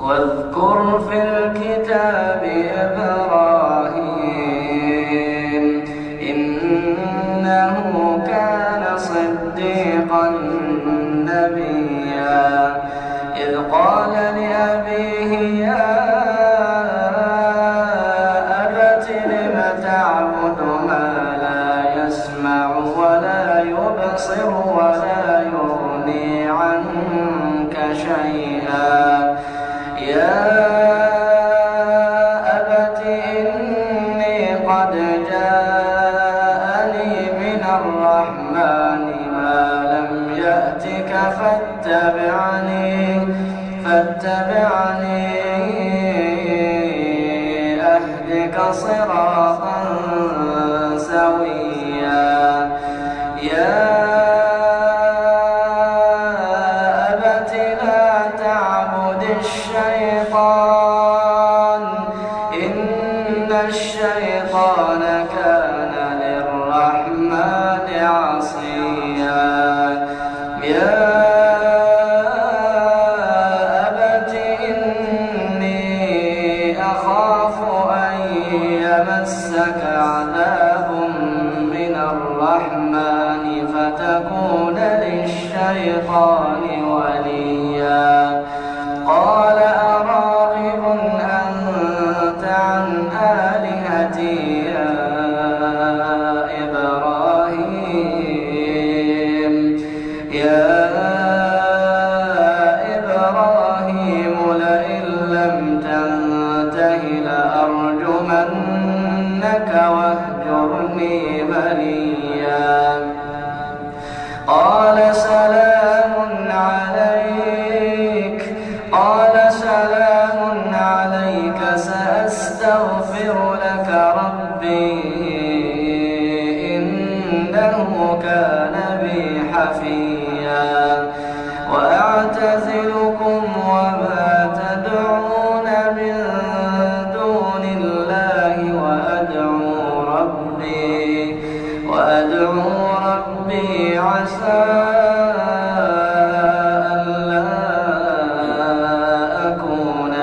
واذكر في الكتاب إبراهيم إنه كان صديقا نبيا إذ قال لأبيه يا أبت لم تعبد ما لا يسمع ولا يبصر ولا يغني عنك شيئا يا أبت إني قد جاءني من الرحمن ما لم يأتك فاتبعني أهدك صراطا سويا يا أبت لا تعبد الشيطان إن الشيطان كان للرحمن عصيا يا أبت إني أخاف أن يمسك عذاب من الرحمن فتكون للشيطان وليا قال أراغب أنت عن آلهتي يا إبراهيم لئن لم تنته لأرجمنك واهجرني مليا قال سلام عليك سأستغفر لك ربي إنه كان بي حفيا وأعتزلكم وما تدعون من دون الله وأدعو ربي عسى ألا أكون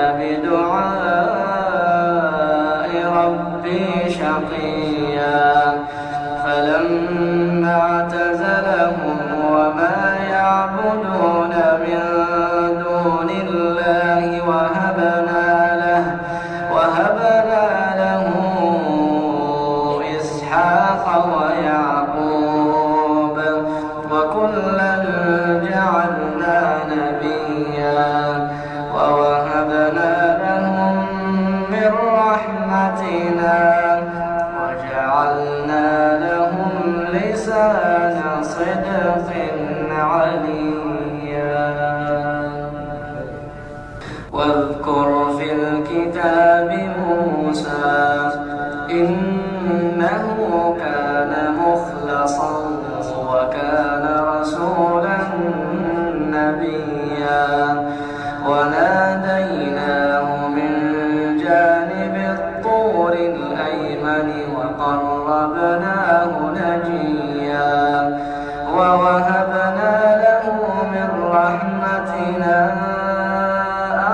بدعاء ربي شقيا فلما اعتزلهم وما يعبدون من دون الله وهبنا له إسحاق ويعقوب وكلا جعلنا نبيا ووهبنا لهم من رحمتنا وجعلنا لهم لسان صدق عليا واذكر في الكتاب موسى إنه كان مخلصا وكان رسولا نبيا وناديناه من جانب الطور الأيمن وقربناه نجيا ووهبنا له من رحمتنا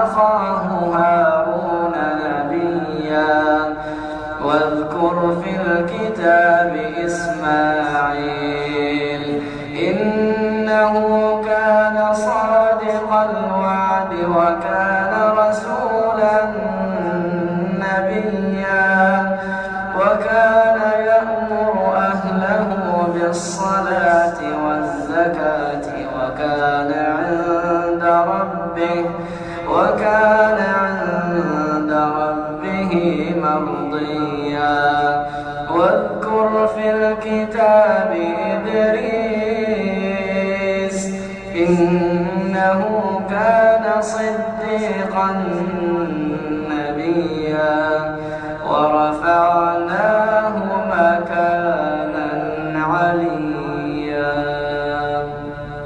أخاه هارون نبيا واذكر في الكتاب إسماعيل إنه كان صادق الوعد وكان رسولا نبيا وكان يأمر أهله بالصلاة والزكاة وكان عند ربه مرضيا واذكر في الكتاب إدريس إنه كان صديقا نبيا